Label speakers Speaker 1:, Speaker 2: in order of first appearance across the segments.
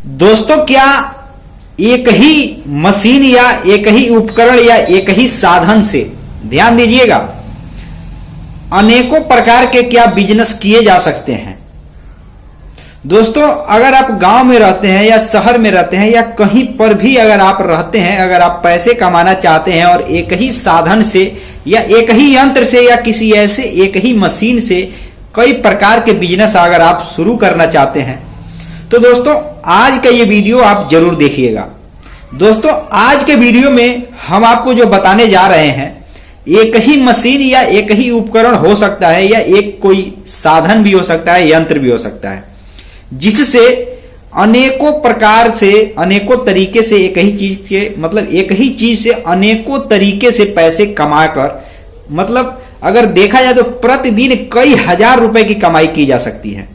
Speaker 1: दोस्तों, क्या एक ही मशीन या एक ही उपकरण या एक ही साधन से, ध्यान दीजिएगा, अनेकों प्रकार के क्या बिजनेस किए जा सकते हैं। दोस्तों, अगर आप गांव में रहते हैं या शहर में रहते हैं या कहीं पर भी अगर आप रहते हैं, अगर आप पैसे कमाना चाहते हैं और एक ही साधन से या एक ही यंत्र से या किसी ऐसे एक ही मशीन से कई प्रकार के बिजनेस अगर आप शुरू करना चाहते हैं, तो दोस्तों आज का ये वीडियो आप जरूर देखिएगा। दोस्तों, आज के वीडियो में हम आपको जो बताने जा रहे हैं, एक ही मशीन या एक ही उपकरण हो सकता है या एक कोई साधन भी हो सकता है, यंत्र भी हो सकता है, जिससे अनेकों प्रकार से, अनेकों तरीके से एक ही चीज के मतलब एक ही चीज से अनेकों तरीके से पैसे कमाकर, मतलब अगर देखा जाए तो प्रतिदिन कई हजार रुपए की कमाई की जा सकती है।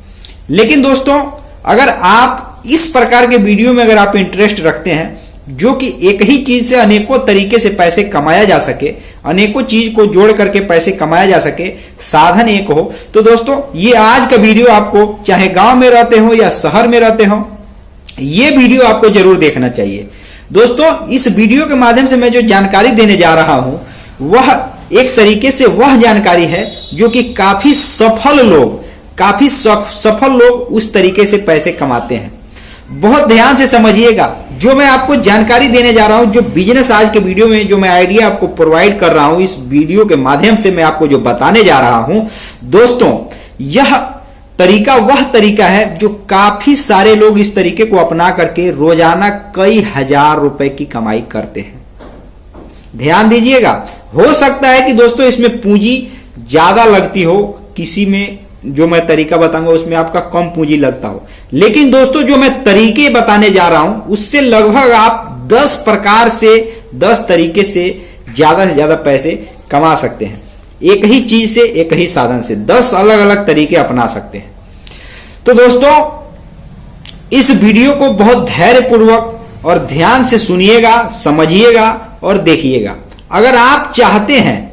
Speaker 1: लेकिन दोस्तों, अगर आप इस प्रकार के वीडियो में अगर आप इंटरेस्ट रखते हैं, जो कि एक ही चीज से अनेकों तरीके से पैसे कमाया जा सके, अनेकों चीज को जोड़ करके पैसे कमाया जा सके, साधन एक हो, तो दोस्तों ये आज का वीडियो आपको, चाहे गांव में रहते हो या शहर में रहते हो, ये वीडियो आपको जरूर देखना चाहिए। दोस्तों, इस वीडियो के माध्यम से मैं जो जानकारी देने जा रहा हूं, वह एक तरीके से वह जानकारी है जो कि काफी सफल लोग उस तरीके से पैसे कमाते हैं। बहुत ध्यान से समझिएगा, जो मैं आपको जानकारी देने जा रहा हूं, जो बिजनेस आज के वीडियो में जो मैं आइडिया आपको प्रोवाइड कर रहा हूं, इस वीडियो के माध्यम से मैं आपको जो बताने जा रहा हूं, दोस्तों यह तरीका वह तरीका है जो काफी सारे लोग इस तरीके को अपना करके रोजाना कई हजार रुपए की कमाई करते हैं। ध्यान दीजिएगा, हो सकता है कि दोस्तों इसमें पूंजी ज्यादा लगती हो, किसी में जो मैं तरीका बताऊंगा उसमें आपका कम पूंजी लगता हो, लेकिन दोस्तों जो मैं तरीके बताने जा रहा हूं उससे लगभग आप 10 प्रकार से, 10 तरीके से ज्यादा पैसे कमा सकते हैं। एक ही चीज से, एक ही साधन से 10 अलग अलग तरीके अपना सकते हैं। तो दोस्तों, इस वीडियो को बहुत धैर्यपूर्वक और ध्यान से सुनिएगा, समझिएगा और देखिएगा। अगर आप चाहते हैं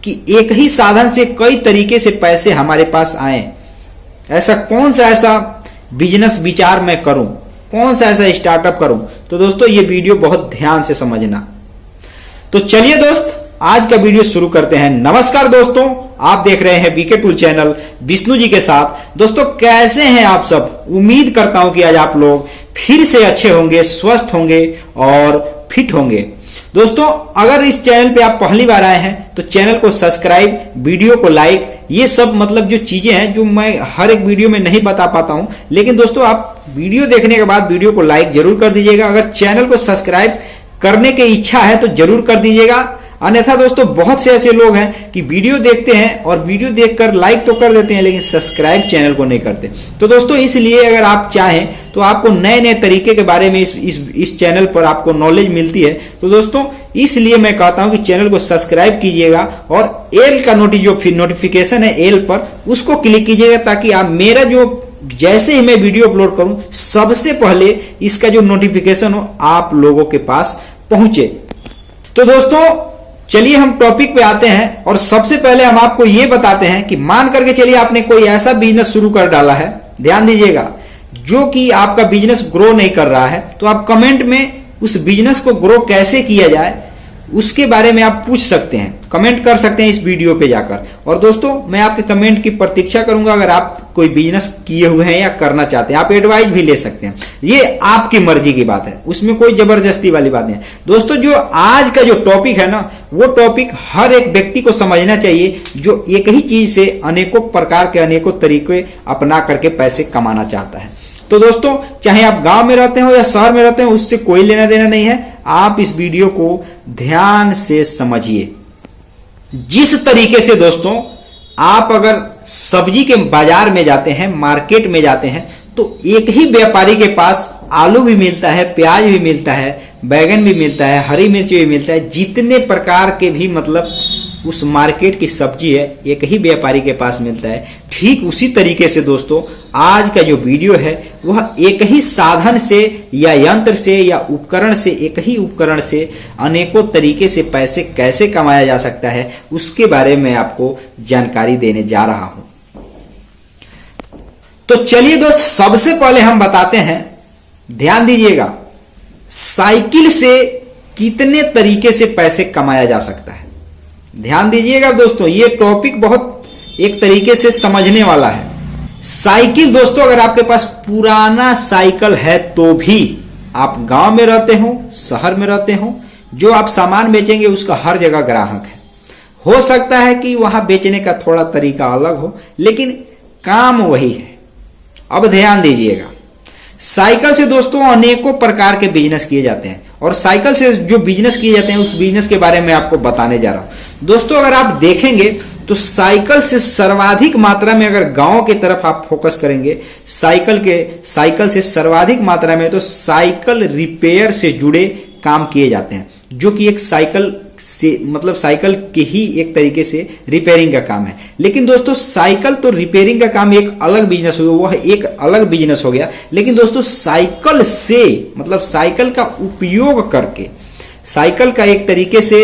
Speaker 1: कि एक ही साधन से कई तरीके से पैसे हमारे पास आए, ऐसा कौन सा ऐसा बिजनेस विचार मैं करूं, कौन सा ऐसा स्टार्टअप करूं, तो दोस्तों ये वीडियो बहुत ध्यान से समझना। तो चलिए दोस्त, आज का वीडियो शुरू करते हैं। नमस्कार दोस्तों, आप देख रहे हैं BK tool channel Vishnu ji के साथ। दोस्तों, कैसे हैं आप सब? उम्मीद करता हूं कि आज आप लोग फिर से अच्छे होंगे, स्वस्थ होंगे और फिट होंगे। दोस्तों, अगर इस चैनल पे आप पहली बार आए हैं तो चैनल को सब्सक्राइब, वीडियो को लाइक, ये सब मतलब जो चीजें हैं जो मैं हर एक वीडियो में नहीं बता पाता हूं, लेकिन दोस्तों आप वीडियो देखने के बाद वीडियो को लाइक जरूर कर दीजिएगा। अगर चैनल को सब्सक्राइब करने की इच्छा है तो जरूर कर दीजिएगा। अन्यथा दोस्तों, बहुत से ऐसे लोग हैं कि वीडियो देखते हैं और वीडियो देखकर लाइक तो कर देते हैं लेकिन सब्सक्राइब चैनल को नहीं करते। तो दोस्तों, इसलिए अगर आप चाहें तो आपको नए नए तरीके के बारे में इस चैनल पर आपको नॉलेज मिलती है। तो दोस्तों, इसलिए मैं कहता हूं कि चैनल को सब्सक्राइब कीजिएगा और एल का नोटिफिकेशन है, एल पर उसको क्लिक कीजिएगा, ताकि आप मेरा जो जैसे ही मैं वीडियो अपलोड करूं सबसे पहले इसका जो नोटिफिकेशन हो आप लोगों के पास पहुंचे। तो दोस्तों, चलिए हम टॉपिक पे आते हैं और सबसे पहले हम आपको ये बताते हैं कि मान करके चलिए आपने कोई ऐसा बिजनेस शुरू कर डाला है, ध्यान दीजिएगा, जो कि आपका बिजनेस ग्रो नहीं कर रहा है, तो आप कमेंट में उस बिजनेस को ग्रो कैसे किया जाए उसके बारे में आप पूछ सकते हैं, कमेंट कर सकते हैं इस वीडियो पे जाकर। और दोस्तों, मैं आपके कमेंट की प्रतीक्षा करूंगा। अगर आप कोई बिजनेस किए हुए हैं या करना चाहते हैं, आप एडवाइस भी ले सकते हैं, ये आपकी मर्जी की बात है, उसमें कोई जबरदस्ती वाली बात नहीं है। दोस्तों, जो आज का जो टॉपिक है ना, वो टॉपिक हर एक व्यक्ति को समझना चाहिए जो एक ही चीज से अनेकों प्रकार के, अनेकों तरीके अपना करके पैसे कमाना चाहता है। तो दोस्तों, चाहे आप गांव में रहते हो या शहर में रहते हो, उससे कोई लेना देना नहीं है। आप इस वीडियो को ध्यान से समझिए। जिस तरीके से दोस्तों, आप अगर सब्जी के बाजार में जाते हैं, मार्केट में जाते हैं, तो एक ही व्यापारी के पास आलू भी मिलता है, प्याज भी मिलता है, बैगन भी मिलता है, हरी मिर्च भी मिलता है, जितने प्रकार के भी मतलब उस मार्केट की सब्जी है, एक ही व्यापारी के पास मिलता है। ठीक उसी तरीके से दोस्तों, आज का जो वीडियो है वह एक ही साधन से या यंत्र से या उपकरण से, एक ही उपकरण से अनेकों तरीके से पैसे कैसे कमाया जा सकता है, उसके बारे में आपको जानकारी देने जा रहा हूं। तो चलिए दोस्त, सबसे पहले हम बताते हैं ध्यान दीजिएगा, साइकिल से कितने तरीके से पैसे कमाया जा सकता है। ध्यान दीजिएगा दोस्तों, ये टॉपिक बहुत एक तरीके से समझने वाला है। साइकिल दोस्तों, अगर आपके पास पुराना साइकिल है तो भी आप गांव में रहते हो, शहर में रहते हो, जो आप सामान बेचेंगे उसका हर जगह ग्राहक है। हो सकता है कि वहां बेचने का थोड़ा तरीका अलग हो, लेकिन काम वही है। अब ध्यान दीजिएगा, साइकिल से दोस्तों अनेकों प्रकार के बिजनेस किए जाते हैं, और साइकिल से जो बिजनेस किए जाते हैं उस बिजनेस के बारे में आपको बताने जा रहा हूं। दोस्तों अगर आप देखेंगे तो साइकिल से सर्वाधिक मात्रा में, अगर गांव की तरफ आप फोकस करेंगे, साइकिल से सर्वाधिक मात्रा में तो साइकिल रिपेयर से जुड़े काम किए जाते हैं, जो कि एक साइकिल से मतलब साइकिल के ही एक तरीके से रिपेयरिंग का काम है। लेकिन दोस्तों साइकिल तो रिपेयरिंग का काम एक अलग बिजनेस हो गया, वह एक अलग बिजनेस हो गया। लेकिन दोस्तों साइकिल से मतलब साइकिल का उपयोग करके, साइकिल का एक तरीके से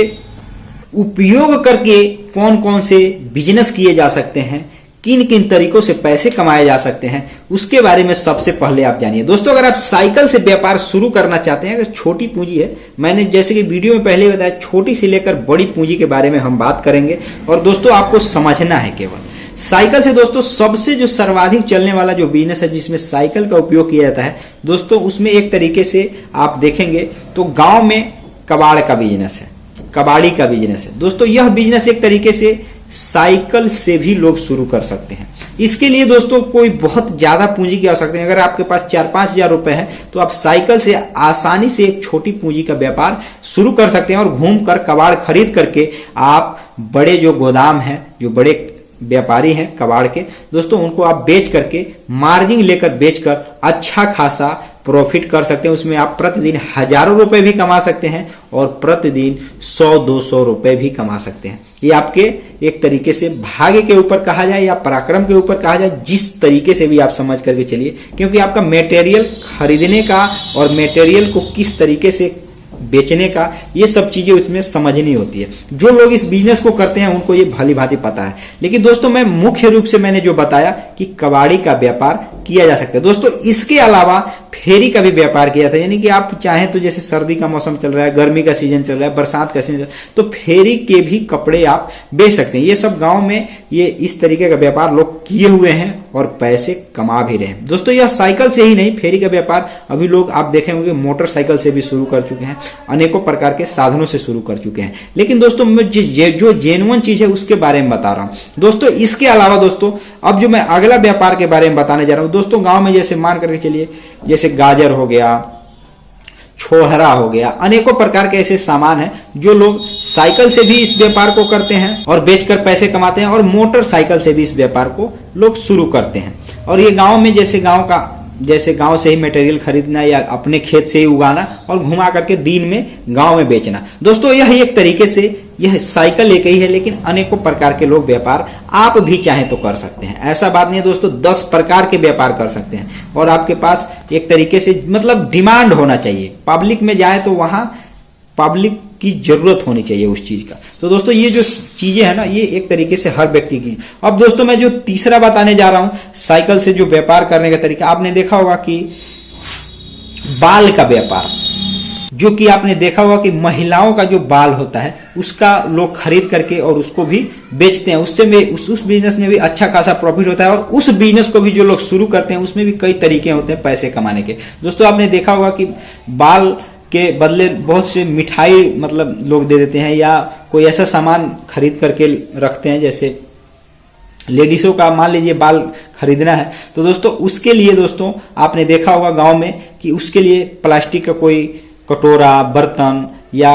Speaker 1: उपयोग करके कौन कौन से बिजनेस किए जा सकते हैं, किन किन तरीकों से पैसे कमाए जा सकते हैं, उसके बारे में सबसे पहले आप जानिए। दोस्तों अगर आप साइकिल से व्यापार शुरू करना चाहते हैं, अगर छोटी पूंजी है, मैंने जैसे कि वीडियो में पहले बताया, छोटी से लेकर बड़ी पूंजी के बारे में हम बात करेंगे। और दोस्तों आपको समझना है केवल साइकिल से दोस्तों सबसे जो सर्वाधिक चलने वाला जो बिजनेस है जिसमें साइकिल का उपयोग किया जाता है दोस्तों, उसमें एक तरीके से आप देखेंगे तो गांव में कबाड़ का बिजनेस है, कबाड़ी का बिजनेस है। दोस्तों यह बिजनेस एक तरीके से साइकिल से भी लोग शुरू कर सकते हैं। इसके लिए दोस्तों कोई बहुत ज्यादा पूंजी की आवश्यकता नहीं। अगर आपके पास 4-5 हजार रुपए है तो आप साइकिल से आसानी से एक छोटी पूंजी का व्यापार शुरू कर सकते हैं, और घूमकर कबाड़ खरीद करके आप बड़े जो गोदाम हैं, जो बड़े व्यापारी हैं कबाड़ के दोस्तों, उनको आप बेच करके मार्जिन लेकर बेचकर अच्छा खासा प्रॉफिट कर सकते हैं। उसमें आप प्रतिदिन हजारों रुपए भी कमा सकते हैं और प्रतिदिन 100-200 रुपए भी कमा सकते हैं। ये आपके एक तरीके से भाग्य के ऊपर कहा जाए या पराक्रम के ऊपर कहा जाए, जिस तरीके से भी आप समझ करके चलिए, क्योंकि आपका मटेरियल खरीदने का और मटेरियल को किस तरीके से बेचने का, ये सब चीजें उसमें समझनी होती है। जो लोग इस बिजनेस को करते हैं उनको ये भली भांति पता है। लेकिन दोस्तों मैं मुख्य रूप से मैंने जो बताया कि कबाड़ी का व्यापार किया जा सकता है। दोस्तों इसके अलावा फेरी का भी व्यापार किया जाता है, यानी कि आप चाहें तो जैसे सर्दी का मौसम चल रहा है, गर्मी का सीजन चल रहा है, बरसात का सीजन, तो फेरी के भी कपड़े आप बेच सकते हैं। ये सब गांव में ये इस तरीके का व्यापार लोग किए हुए हैं और पैसे कमा भी रहे हैं। दोस्तों यह साइकिल से ही नहीं, फेरी का व्यापार अभी लोग आप देखे होंगे मोटरसाइकिल से भी शुरू कर चुके हैं, अनेकों प्रकार के साधनों से शुरू कर चुके हैं। लेकिन दोस्तों मैं जो जेन्युइन चीज है उसके बारे में बता रहा हूं। दोस्तों इसके अलावा दोस्तों अब जो मैं अगला व्यापार के बारे में बताने जा रहा हूं दोस्तों, गांव में जैसे मान करके चलिए, जैसे गाजर हो गया, छोहरा हो गया, अनेकों प्रकार के ऐसे सामान हैं जो लोग साइकिल से भी इस व्यापार को करते हैं और बेचकर पैसे कमाते हैं, और मोटरसाइकिल से भी इस व्यापार को लोग शुरू करते हैं। और ये गांव में जैसे गांव से ही मटेरियल खरीदना या अपने खेत से ही उगाना और घुमा करके दिन में गांव में बेचना। दोस्तों यह एक तरीके से यह साइकिल एक ही है, लेकिन अनेकों प्रकार के लोग व्यापार आप भी चाहें तो कर सकते हैं। ऐसा बात नहीं है दोस्तों, 10 प्रकार के व्यापार कर सकते हैं, और आपके पास एक तरीके से मतलब डिमांड होना चाहिए। पब्लिक में जाए तो वहां पब्लिक की जरूरत होनी चाहिए उस चीज का। तो दोस्तों ये जो चीजें है ना, ये एक तरीके से हर व्यक्ति की। अब दोस्तों मैं जो तीसरा बताने जा रहा हूं साइकिल से जो व्यापार करने का तरीका, आपने देखा होगा कि बाल का व्यापार, जो कि आपने देखा होगा कि महिलाओं का जो बाल होता है उसका लोग खरीद करके और उसको भी बेचते हैं। उससे में उस बिजनेस में भी अच्छा खासा प्रॉफिट होता है, और उस बिजनेस को भी जो लोग शुरू करते हैं उसमें भी कई तरीके होते हैं पैसे कमाने के। दोस्तों आपने देखा होगा कि बाल के बदले बहुत से मिठाई मतलब लोग दे देते हैं, या कोई ऐसा सामान खरीद करके रखते हैं, जैसे लेडीजों का मान लीजिए बाल खरीदना है तो दोस्तों उसके लिए दोस्तों आपने देखा होगा गांव में कि उसके लिए प्लास्टिक का कोई कटोरा, बर्तन या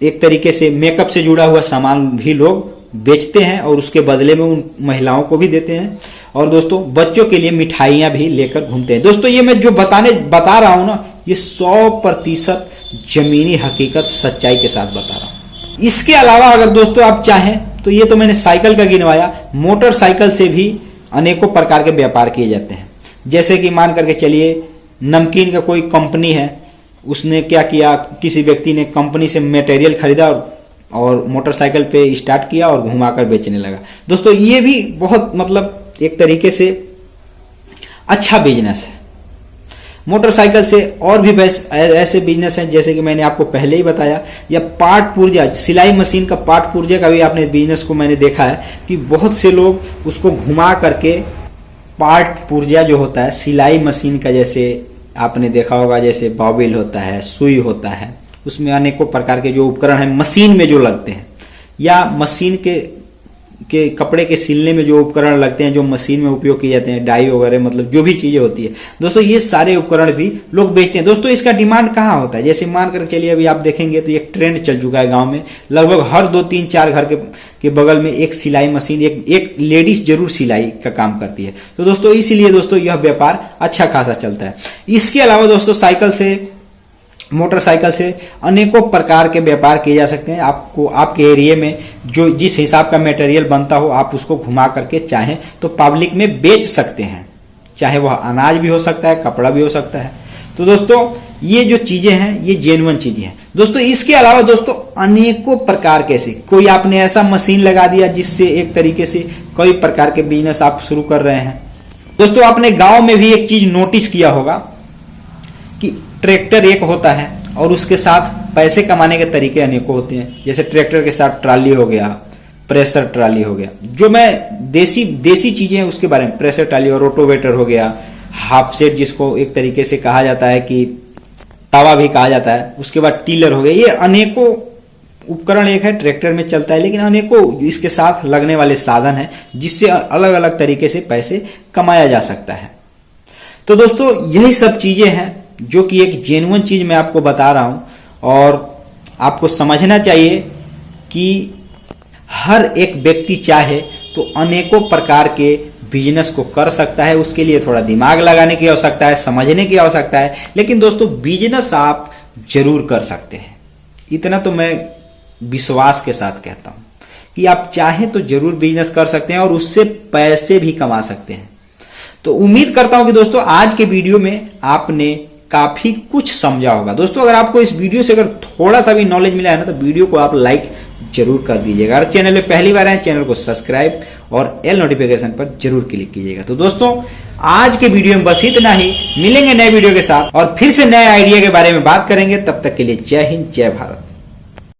Speaker 1: एक तरीके से मेकअप से जुड़ा हुआ सामान भी लोग बेचते हैं और उसके बदले में उन महिलाओं को भी देते हैं। और दोस्तों बच्चों के लिए मिठाइयां भी लेकर घूमते हैं। दोस्तों ये मैं जो बता रहा हूं ना, ये 100% जमीनी हकीकत सच्चाई के साथ बता रहा हूं। इसके अलावा अगर दोस्तों आप चाहें तो ये तो मैंने साइकिल का गिनवाया, मोटरसाइकिल से भी अनेकों प्रकार के व्यापार किए जाते हैं। जैसे कि मान करके चलिए नमकीन का कोई कंपनी है, उसने क्या किया, किसी व्यक्ति ने कंपनी से मटेरियल खरीदा और मोटरसाइकिल पे स्टार्ट किया और घुमाकर बेचने लगा। दोस्तों ये भी बहुत मतलब एक तरीके से अच्छा बिजनेस है। मोटरसाइकिल से और भी ऐसे बिजनेस हैं जैसे कि मैंने आपको पहले ही बताया, या पार्ट पुर्जा, सिलाई मशीन का पार्ट पुर्जे का भी आपने बिजनेस को मैंने देखा है कि बहुत से लोग उसको घुमा करके पार्ट पुर्जा जो होता है सिलाई मशीन का, जैसे आपने देखा होगा जैसे बॉबिल होता है, सुई होता है, उसमें अनेकों प्रकार के जो उपकरण है मशीन में जो लगते हैं, या मशीन के कपड़े के सिलने में जो उपकरण लगते हैं जो मशीन में उपयोग किए जाते हैं, डाई वगैरह, मतलब जो भी चीजें होती है दोस्तों, ये सारे उपकरण भी लोग बेचते हैं। दोस्तों इसका डिमांड कहाँ होता है, जैसे मान कर चलिए अभी आप देखेंगे तो एक ट्रेंड चल चुका है गांव में, लगभग हर 2-3-4 घर के बगल में एक सिलाई मशीन, एक लेडीज जरूर सिलाई का काम करती है। तो दोस्तों इसीलिए दोस्तों यह व्यापार अच्छा खासा चलता है। इसके अलावा दोस्तों साइकिल से, मोटरसाइकिल से अनेकों प्रकार के व्यापार किए जा सकते हैं। आपको आपके एरिया में जो जिस हिसाब का मटेरियल बनता हो आप उसको घुमा करके चाहें तो पब्लिक में बेच सकते हैं, चाहे वह अनाज भी हो सकता है, कपड़ा भी हो सकता है। तो दोस्तों ये जो चीजें हैं ये जेन्युइन चीजें हैं। दोस्तों इसके अलावा दोस्तों अनेकों प्रकार के से कोई आपने ऐसा मशीन लगा दिया जिससे एक तरीके से कई प्रकार के बिजनेस आप शुरू कर रहे हैं। दोस्तों आपने गांव में भी एक चीज नोटिस किया होगा कि ट्रैक्टर एक होता है और उसके साथ पैसे कमाने के तरीके अनेकों होते हैं। जैसे ट्रैक्टर के साथ ट्राली हो गया, प्रेशर ट्राली हो गया, जो मैं देसी चीजें हैं उसके बारे में, प्रेशर ट्राली और रोटोवेटर हो गया, हाफ सेट जिसको एक तरीके से कहा जाता है कि तावा भी कहा जाता है, उसके बाद टीलर हो गया। ये अनेकों उपकरण एक है ट्रैक्टर में चलता है, लेकिन अनेकों इसके साथ लगने वाले साधन है जिससे अलग अलग तरीके से पैसे कमाया जा सकता है। तो दोस्तों यही सब चीजें हैं जो कि एक जेन्युइन चीज मैं आपको बता रहा हूं, और आपको समझना चाहिए कि हर एक व्यक्ति चाहे तो अनेकों प्रकार के बिजनेस को कर सकता है। उसके लिए थोड़ा दिमाग लगाने की आवश्यकता है, समझने की आवश्यकता है, लेकिन दोस्तों बिजनेस आप जरूर कर सकते हैं। इतना तो मैं विश्वास के साथ कहता हूं कि आप चाहें तो जरूर बिजनेस कर सकते हैं और उससे पैसे भी कमा सकते हैं। तो उम्मीद करता हूं कि दोस्तों आज के वीडियो में आपने काफी कुछ समझा होगा। दोस्तों अगर आपको इस वीडियो से अगर थोड़ा सा भी नॉलेज मिला है ना तो वीडियो को आप लाइक जरूर कर दीजिएगा। अगर चैनल में पहली बार आए चैनल को सब्सक्राइब और एल नोटिफिकेशन पर जरूर क्लिक कीजिएगा। तो दोस्तों आज के वीडियो में बस इतना ही, मिलेंगे नए वीडियो के साथ और फिर से नए आइडिया के बारे में बात करेंगे। तब तक के लिए जय हिंद, जय भारत।